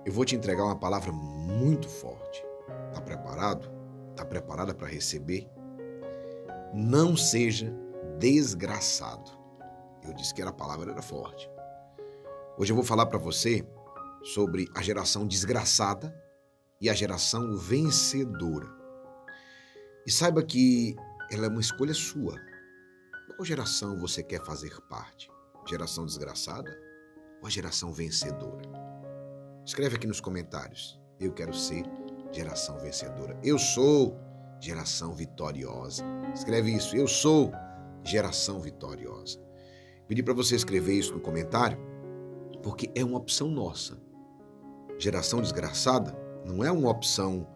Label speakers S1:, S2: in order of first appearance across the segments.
S1: Eu vou te entregar uma palavra muito forte. Está preparado? Está preparada para receber? Não seja desgraçado. Eu disse que a palavra era forte. Hoje eu vou falar para você sobre a geração desgraçada e a geração vencedora. E saiba que ela é uma escolha sua. Qual geração você quer fazer parte? Geração desgraçada ou a geração vencedora? Escreve aqui nos comentários. Eu quero ser geração vencedora. Eu sou geração vitoriosa. Escreve isso. Eu sou geração vitoriosa. Pedi para você escrever isso no comentário, porque é uma opção nossa. Geração desgraçada não é uma opção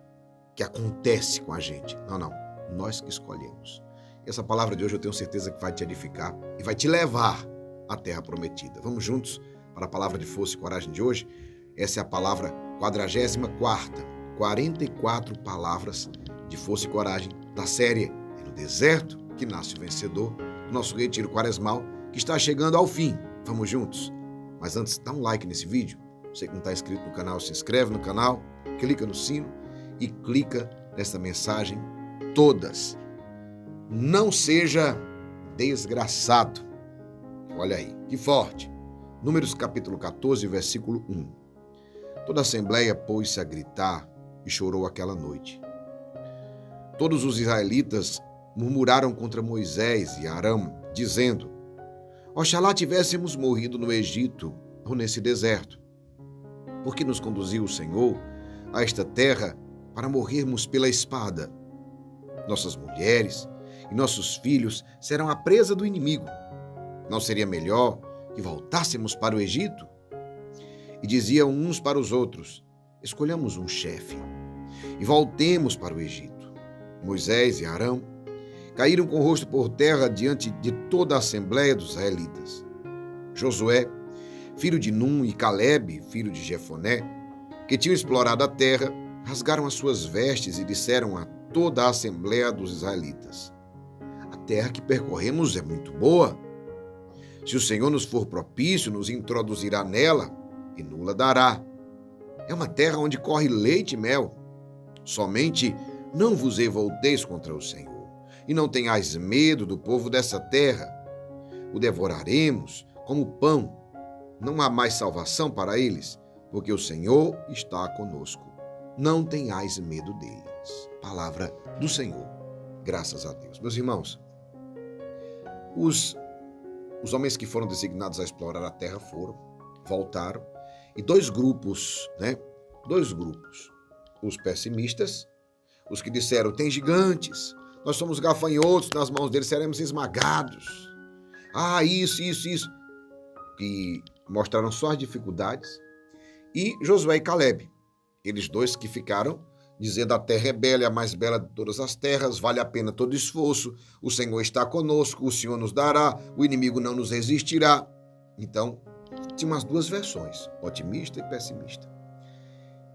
S1: que acontece com a gente. Não. Nós que escolhemos. Essa palavra de hoje eu tenho certeza que vai te edificar e vai te levar à terra prometida. Vamos juntos para a palavra de força e coragem de hoje? Essa é a palavra 44ª, 44 palavras de força e coragem da série É no Deserto que Nasce o Vencedor, do nosso retiro quaresmal, que está chegando ao fim. Vamos juntos? Mas antes, dá um like nesse vídeo. Você que não está inscrito no canal, se inscreve no canal, clica no sino e clica nessa mensagem todas. Não seja desgraçado. Olha aí, que forte. Números capítulo 14, versículo 1. Toda a assembleia pôs-se a gritar e chorou aquela noite. Todos os israelitas murmuraram contra Moisés e Arão, dizendo: Oxalá tivéssemos morrido no Egito ou nesse deserto, porque nos conduziu o Senhor a esta terra para morrermos pela espada. Nossas mulheres e nossos filhos serão a presa do inimigo. Não seria melhor que voltássemos para o Egito? E diziam uns para os outros: escolhamos um chefe e voltemos para o Egito. Moisés e Arão caíram com o rosto por terra diante de toda a assembleia dos israelitas. Josué, filho de Num, e Calebe, filho de Jefoné, que tinham explorado a terra, rasgaram as suas vestes e disseram a toda a assembleia dos israelitas: a terra que percorremos é muito boa. Se o Senhor nos for propício, nos introduzirá nela e nos dará. É uma terra onde corre leite e mel. Somente não vos revolteis contra o Senhor, e não tenhais medo do povo dessa terra. O devoraremos como pão. Não há mais salvação para eles, porque o Senhor está conosco. Não tenhais medo deles. Palavra do Senhor. Graças a Deus. Meus irmãos, os homens que foram designados a explorar a terra voltaram, e dois grupos. Os pessimistas, os que disseram: tem gigantes, nós somos gafanhotos, nas mãos deles seremos esmagados. Isso. Que mostraram só as dificuldades. E Josué e Calebe, eles dois que ficaram dizendo: a terra é bela, é a mais bela de todas as terras, vale a pena todo esforço, o Senhor está conosco, o Senhor nos dará, o inimigo não nos resistirá. Então, tinha umas duas versões, otimista e pessimista.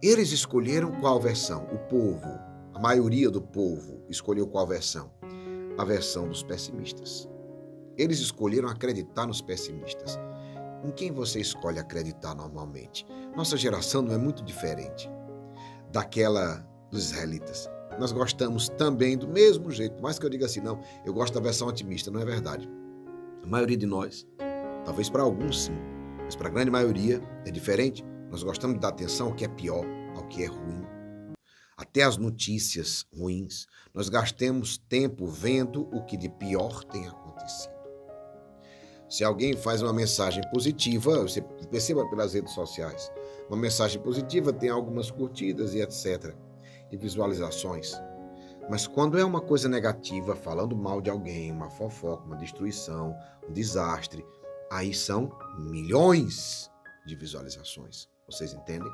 S1: Eles escolheram qual versão? O povo, a maioria do povo, escolheu qual versão? A versão dos pessimistas. Eles escolheram acreditar nos pessimistas. Em quem você escolhe acreditar normalmente? Nossa geração não é muito diferente daquela dos israelitas. Nós gostamos também do mesmo jeito, por mais que eu diga assim, não, eu gosto da versão otimista, não é verdade. A maioria de nós, talvez para alguns sim, mas para a grande maioria é diferente. Nós gostamos de dar atenção ao que é pior, ao que é ruim. Até as notícias ruins. Nós gastamos tempo vendo o que de pior tem acontecido. Se alguém faz uma mensagem positiva, você perceba pelas redes sociais, uma mensagem positiva tem algumas curtidas e etc. e visualizações. Mas quando é uma coisa negativa, falando mal de alguém, uma fofoca, uma destruição, um desastre, aí são milhões de visualizações. Vocês entendem?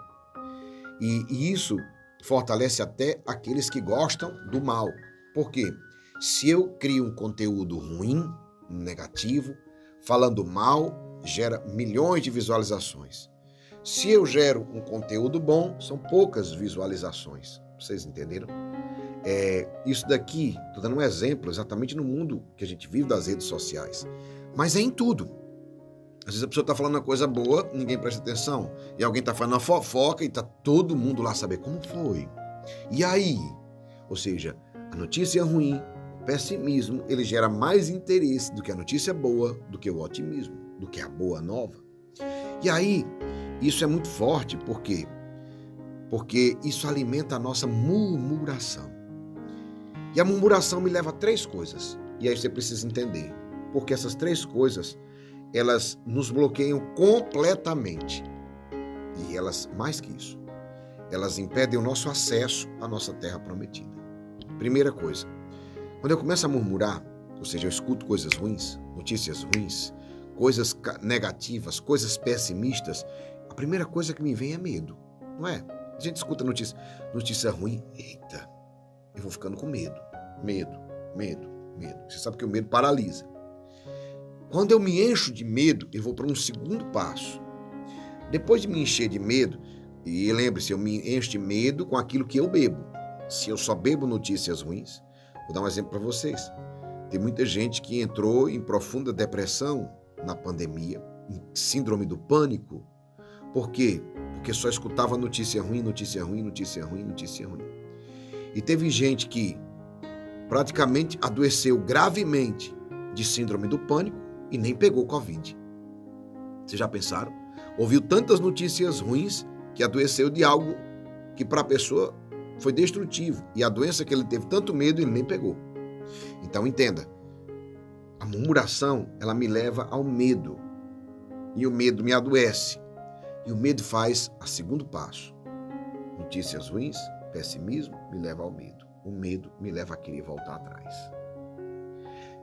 S1: E isso fortalece até aqueles que gostam do mal. Por quê? Se eu crio um conteúdo ruim, negativo, falando mal, gera milhões de visualizações. Se eu gero um conteúdo bom, são poucas visualizações. Vocês entenderam? Isso daqui, estou dando um exemplo exatamente no mundo que a gente vive das redes sociais. Mas é em tudo. Às vezes a pessoa está falando uma coisa boa, ninguém presta atenção. E alguém está falando uma fofoca e está todo mundo lá saber como foi. E aí? Ou seja, a notícia ruim, o pessimismo, ele gera mais interesse do que a notícia boa, do que o otimismo, do que a boa nova. E aí, isso é muito forte, por quê? Porque isso alimenta a nossa murmuração. E a murmuração me leva a 3 coisas. E aí você precisa entender. Porque essas 3 coisas, elas nos bloqueiam completamente. E elas, mais que isso, elas impedem o nosso acesso à nossa terra prometida. Primeira coisa, quando eu começo a murmurar, ou seja, eu escuto coisas ruins, notícias ruins, coisas negativas, coisas pessimistas, a primeira coisa que me vem é medo, não é? A gente escuta notícia ruim, eita, eu vou ficando com medo. Você sabe que o medo paralisa. Quando eu me encho de medo, eu vou para um segundo passo. Depois de me encher de medo, e lembre-se, eu me encho de medo com aquilo que eu bebo. Se eu só bebo notícias ruins, vou dar um exemplo para vocês. Tem muita gente que entrou em profunda depressão na pandemia, em síndrome do pânico. Por quê? Porque só escutava notícia ruim. E teve gente que praticamente adoeceu gravemente de síndrome do pânico e nem pegou Covid. Vocês já pensaram? Ouviu tantas notícias ruins que adoeceu de algo que para a pessoa foi destrutivo. E a doença que ele teve tanto medo, ele nem pegou. Então entenda, a murmuração, ela me leva ao medo. E o medo me adoece. E o medo faz o segundo passo. Notícias ruins, pessimismo, me leva ao medo. O medo me leva a querer voltar atrás.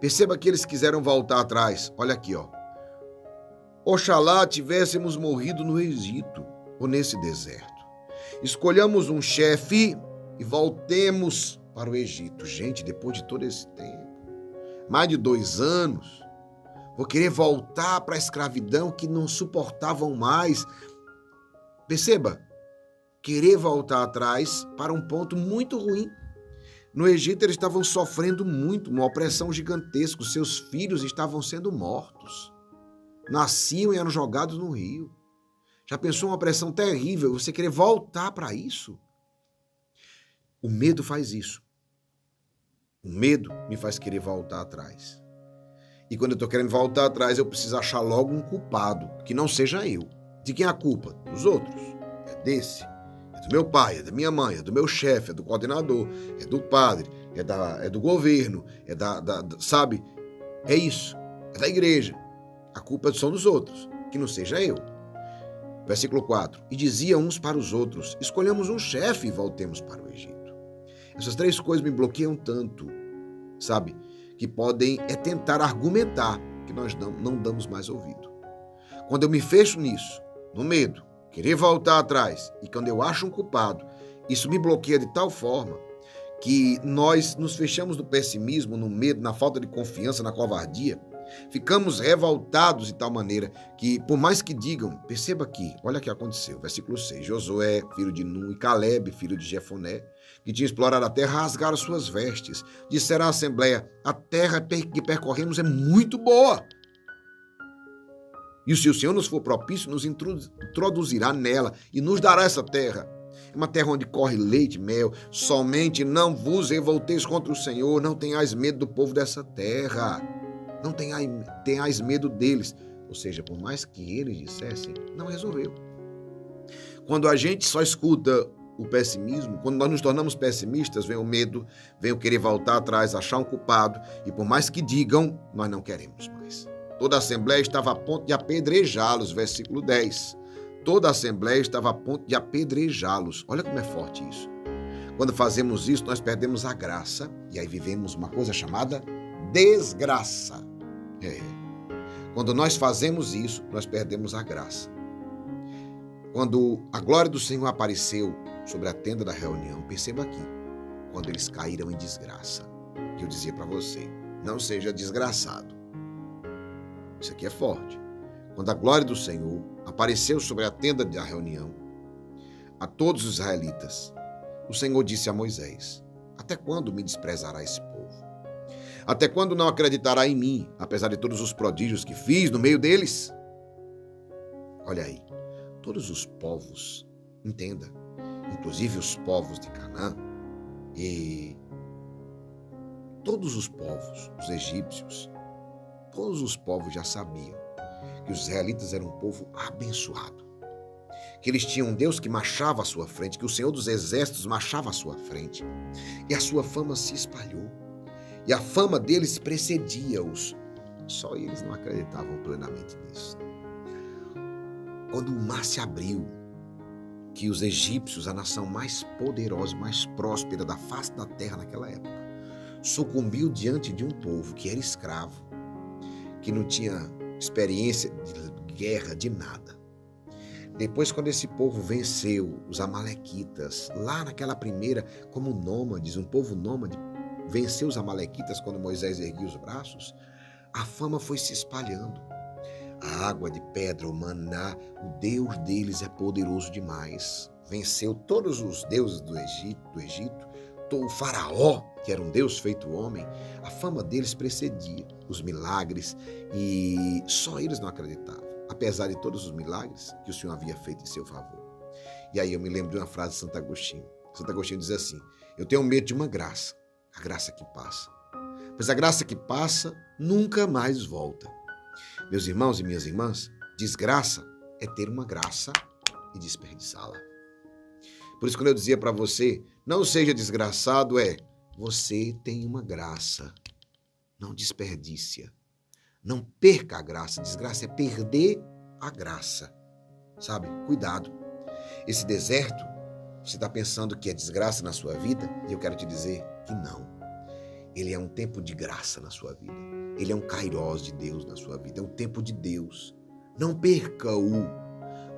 S1: Perceba que eles quiseram voltar atrás. Olha aqui, ó. Oxalá tivéssemos morrido no Egito ou nesse deserto. Escolhamos um chefe e voltemos para o Egito. Gente, depois de todo esse tempo, mais de 2 anos, vou querer voltar para a escravidão que não suportavam mais. Perceba, querer voltar atrás para um ponto muito ruim. No Egito eles estavam sofrendo muito, uma opressão gigantesca. Seus filhos estavam sendo mortos. Nasciam e eram jogados no rio. Já pensou uma opressão terrível? Você querer voltar para isso? O medo faz isso. O medo me faz querer voltar atrás. E quando eu estou querendo voltar atrás, eu preciso achar logo um culpado, que não seja eu. De quem é a culpa? Dos outros. É desse. É do meu pai, é da minha mãe, é do meu chefe, é do coordenador, é do padre, é do governo, sabe? É isso. É da igreja. A culpa são dos outros, que não seja eu. Versículo 4. E diziam uns para os outros, escolhamos um chefe e voltemos para o Egito. Essas 3 coisas me bloqueiam tanto, sabe? Que podem tentar argumentar que nós não damos mais ouvido. Quando eu me fecho nisso, no medo, querer voltar atrás, e quando eu acho um culpado, isso me bloqueia de tal forma que nós nos fechamos no pessimismo, no medo, na falta de confiança, na covardia. Ficamos revoltados de tal maneira que, por mais que digam, perceba aqui, olha o que aconteceu, versículo 6, Josué, filho de Nun, e Caleb, filho de Jefoné, que tinha explorado a terra, rasgaram suas vestes, disseram à assembleia, a terra que percorremos é muito boa. E se o Senhor nos for propício, nos introduzirá nela e nos dará essa terra. É uma terra onde corre leite e mel, somente não vos revolteis contra o Senhor, não tenhais medo do povo dessa terra. Não tenhais medo deles. Ou seja, por mais que eles dissessem, não resolveu. Quando a gente só escuta o pessimismo, quando nós nos tornamos pessimistas, vem o medo, vem o querer voltar atrás, achar um culpado, e por mais que digam, nós não queremos mais. Toda a assembleia estava a ponto de apedrejá-los, versículo 10. Toda a assembleia estava a ponto de apedrejá-los. Olha como é forte isso. Quando fazemos isso, nós perdemos a graça, e aí vivemos uma coisa chamada desgraça. Quando nós fazemos isso, nós perdemos a graça. Quando a glória do Senhor apareceu sobre a tenda da reunião, perceba aqui, quando eles caíram em desgraça, que eu dizia para você, não seja desgraçado. Isso aqui é forte. Quando a glória do Senhor apareceu sobre a tenda da reunião, a todos os israelitas, o Senhor disse a Moisés, até quando me desprezará esse povo? Até quando não acreditará em mim, apesar de todos os prodígios que fiz no meio deles? Olha aí, todos os povos, entenda, inclusive os povos de Canaã, e todos os povos, os egípcios, todos os povos já sabiam que os israelitas eram um povo abençoado, que eles tinham um Deus que marchava à sua frente, que o Senhor dos Exércitos marchava à sua frente, e a sua fama se espalhou, e a fama deles precedia-os. Só eles não acreditavam plenamente nisso. Quando o mar se abriu, que os egípcios, a nação mais poderosa, mais próspera da face da terra naquela época, sucumbiu diante de um povo que era escravo, que não tinha experiência de guerra, de nada. Depois, quando esse povo venceu os amalequitas, lá naquela primeira, como nômades, um povo nômade, venceu os amalequitas quando Moisés erguia os braços, a fama foi se espalhando. A água de pedra, o maná, o Deus deles é poderoso demais. Venceu todos os deuses do Egito, o faraó, que era um Deus feito homem, a fama deles precedia os milagres e só eles não acreditavam, apesar de todos os milagres que o Senhor havia feito em seu favor. E aí eu me lembro de uma frase de Santo Agostinho. Santo Agostinho diz assim: eu tenho medo de uma graça, a graça que passa. Pois a graça que passa nunca mais volta. Meus irmãos e minhas irmãs, desgraça é ter uma graça e desperdiçá-la. Por isso, quando eu dizia para você, não seja desgraçado, você tem uma graça, não desperdice-a. Não perca a graça. Desgraça é perder a graça, sabe? Cuidado. Esse deserto, você está pensando que é desgraça na sua vida? E eu quero te dizer que não. Ele é um tempo de graça na sua vida. Ele é um kairós de Deus na sua vida. É um tempo de Deus. Não perca-o.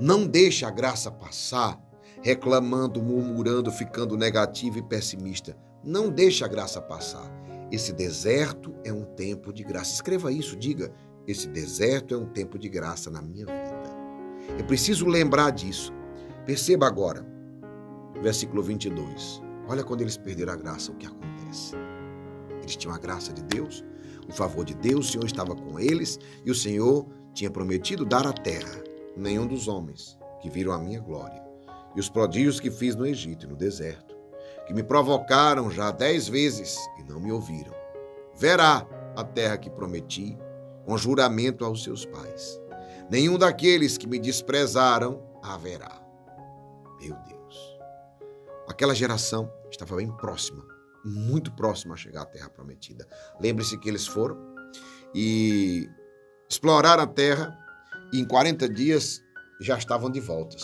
S1: Não deixe a graça passar reclamando, murmurando, ficando negativo e pessimista. Não deixe a graça passar. Esse deserto é um tempo de graça. Escreva isso, diga: esse deserto é um tempo de graça na minha vida. Eu preciso lembrar disso. Perceba agora, versículo 22. Olha quando eles perderam a graça, o que acontece. Eles tinham a graça de Deus, o favor de Deus, o Senhor estava com eles e o Senhor tinha prometido dar a terra. Nenhum dos homens que viram a minha glória e os prodígios que fiz no Egito e no deserto, que me provocaram já 10 vezes e não me ouviram, verá a terra que prometi com juramento aos seus pais. Nenhum daqueles que me desprezaram haverá. Meu Deus. Aquela geração estava bem próxima, muito próxima a chegar à terra prometida. Lembre-se que eles foram e exploraram a terra e em 40 dias já estavam de volta.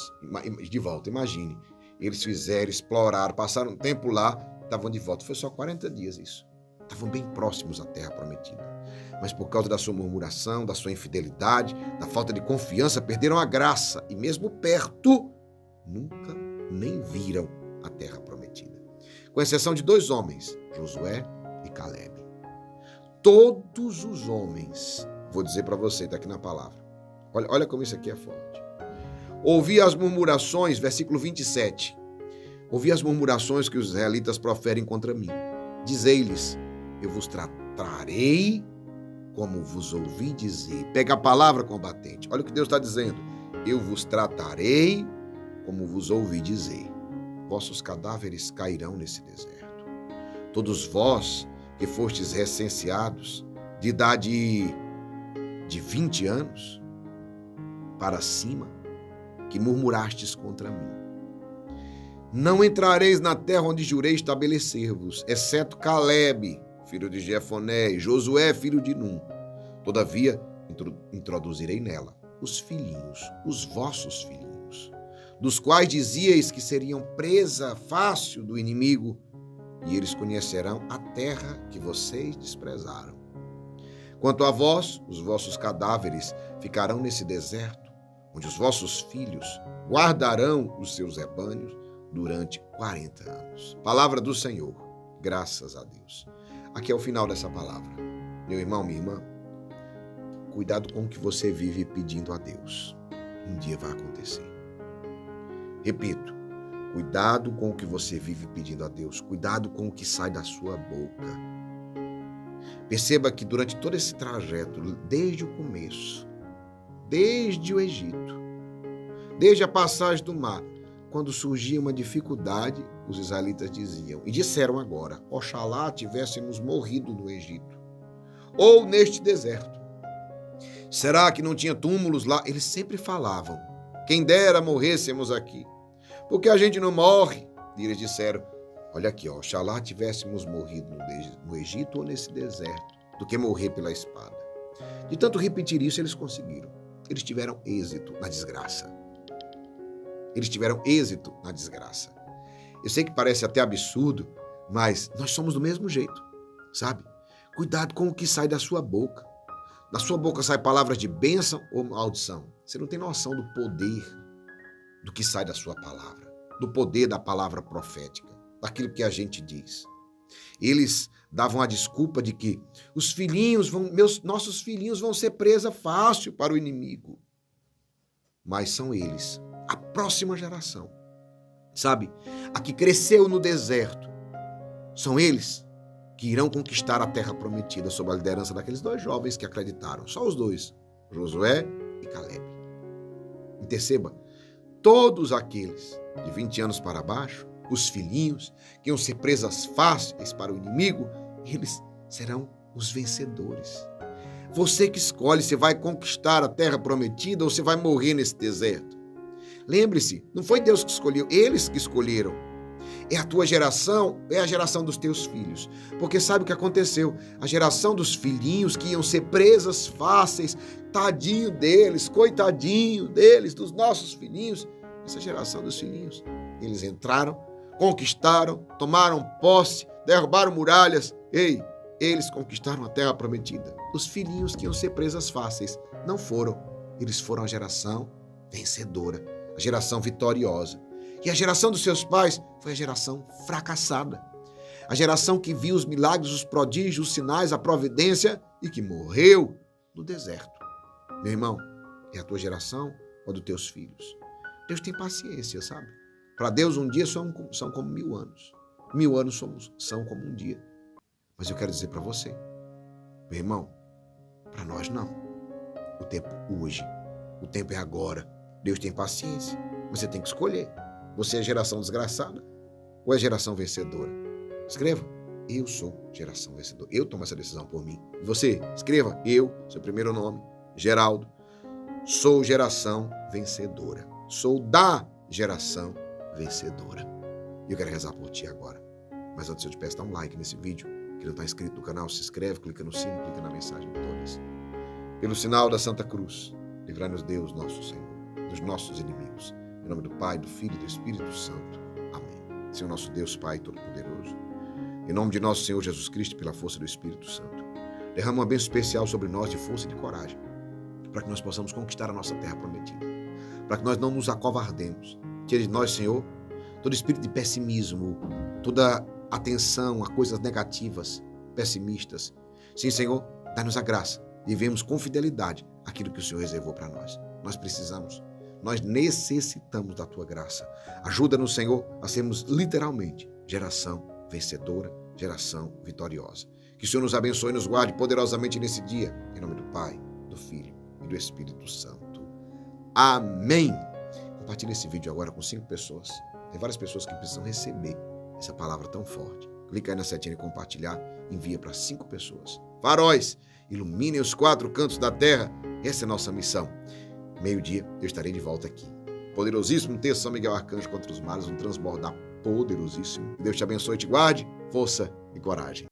S1: Imagine, eles fizeram, exploraram, passaram um tempo lá, estavam de volta. Foi só 40 dias isso. Estavam bem próximos à terra prometida. Mas por causa da sua murmuração, da sua infidelidade, da falta de confiança, perderam a graça e mesmo perto, nunca nem viram a terra prometida. Com exceção de 2 homens, Josué e Calebe. Todos os homens, vou dizer para você, está aqui na palavra. Olha como isso aqui é forte. Ouvi as murmurações, versículo 27. Ouvi as murmurações que os israelitas proferem contra mim. Dizei-lhes: eu vos tratarei como vos ouvi dizer. Pega a palavra combatente. Olha o que Deus está dizendo. Eu vos tratarei como vos ouvi dizer. Vossos cadáveres cairão nesse deserto. Todos vós que fostes recenseados de idade de 20 anos para cima, que murmurastes contra mim. Não entrareis na terra onde jurei estabelecer-vos, exceto Calebe, filho de Jefoné, e Josué, filho de Num. Todavia, introduzirei nela os filhinhos, os vossos filhinhos, dos quais dizíeis que seriam presa fácil do inimigo, e eles conhecerão a terra que vocês desprezaram. Quanto a vós, os vossos cadáveres ficarão nesse deserto, onde os vossos filhos guardarão os seus rebanhos durante 40 anos. Palavra do Senhor, graças a Deus. Aqui é o final dessa palavra. Meu irmão, minha irmã, cuidado com o que você vive pedindo a Deus. Um dia vai acontecer. Repito, cuidado com o que você vive pedindo a Deus. Cuidado com o que sai da sua boca. Perceba que durante todo esse trajeto, desde o começo, desde o Egito, desde a passagem do mar. Quando surgia uma dificuldade, os israelitas diziam, e disseram agora, oxalá tivéssemos morrido no Egito, ou neste deserto. Será que não tinha túmulos lá? Eles sempre falavam, quem dera morrêssemos aqui. Porque a gente não morre? E eles disseram, olha aqui, oxalá tivéssemos morrido no Egito ou nesse deserto, do que morrer pela espada. De tanto repetir isso, eles conseguiram. Eles tiveram êxito na desgraça. Eles tiveram êxito na desgraça. Eu sei que parece até absurdo, mas nós somos do mesmo jeito, sabe? Cuidado com o que sai da sua boca. Da sua boca sai palavras de bênção ou maldição. Você não tem noção do poder do que sai da sua palavra, do poder da palavra profética, daquilo que a gente diz. Eles davam a desculpa de que nossos filhinhos vão ser presa fácil para o inimigo. Mas são eles, a próxima geração, sabe? A que cresceu no deserto. São eles que irão conquistar a terra prometida sob a liderança daqueles dois jovens que acreditaram. Só os dois, Josué e Caleb. E perceba, todos aqueles de 20 anos para baixo, os filhinhos, que iam ser presas fáceis para o inimigo, eles serão os vencedores. Você que escolhe se vai conquistar a terra prometida ou se vai morrer nesse deserto. Lembre-se, não foi Deus que escolheu, eles que escolheram. É a tua geração, é a geração dos teus filhos. Porque sabe o que aconteceu? A geração dos filhinhos que iam ser presas fáceis, tadinho deles, coitadinho deles, dos nossos filhinhos. Essa geração dos filhinhos, eles entraram, conquistaram, tomaram posse, derrubaram muralhas. Ei, eles conquistaram a terra prometida. Os filhinhos que iam ser presas fáceis não foram. Eles foram a geração vencedora, a geração vitoriosa. E a geração dos seus pais foi a geração fracassada. A geração que viu os milagres, os prodígios, os sinais, a providência e que morreu no deserto. Meu irmão, é a tua geração ou dos teus filhos? Deus tem paciência, sabe? Para Deus, um dia são como 1000 anos. 1000 anos são como um dia. Mas eu quero dizer para você, meu irmão, para nós não. O tempo hoje, o tempo é agora. Deus tem paciência, mas você tem que escolher. Você é geração desgraçada ou é geração vencedora? Escreva, eu sou geração vencedora. Eu tomo essa decisão por mim. E você, escreva, eu, seu primeiro nome, Geraldo, sou geração vencedora. Sou da geração vencedora. E eu quero rezar por ti agora. Mas antes eu te peço, dá um like nesse vídeo. Que não está inscrito no canal, se inscreve, clica no sino, clica na mensagem todas. Pelo sinal da Santa Cruz, livrai-nos Deus, nosso Senhor, dos nossos inimigos. Em nome do Pai, do Filho e do Espírito Santo. Amém. Senhor nosso Deus, Pai Todo-Poderoso, em nome de nosso Senhor Jesus Cristo, pela força do Espírito Santo, derrama uma bênção especial sobre nós de força e de coragem, para que nós possamos conquistar a nossa terra prometida, para que nós não nos acovardemos. Tire de nós, Senhor, todo espírito de pessimismo, toda atenção a coisas negativas, pessimistas. Sim, Senhor, dá-nos a graça de vivermos com fidelidade aquilo que o Senhor reservou para nós. Nós precisamos. Nós necessitamos da tua graça. Ajuda-nos, Senhor, a sermos literalmente geração vencedora, geração vitoriosa. Que o Senhor nos abençoe e nos guarde poderosamente nesse dia. Em nome do Pai, do Filho e do Espírito Santo. Amém. Compartilhe esse vídeo agora com 5 pessoas. Tem várias pessoas que precisam receber essa palavra tão forte. Clica aí na setinha de compartilhar, envia para 5 pessoas. Faróis, iluminem os 4 cantos da terra. Essa é a nossa missão. Meio-dia, eu estarei de volta aqui. Poderosíssimo texto São Miguel Arcanjo contra os males, um transbordar poderosíssimo. Deus te abençoe e te guarde, força e coragem.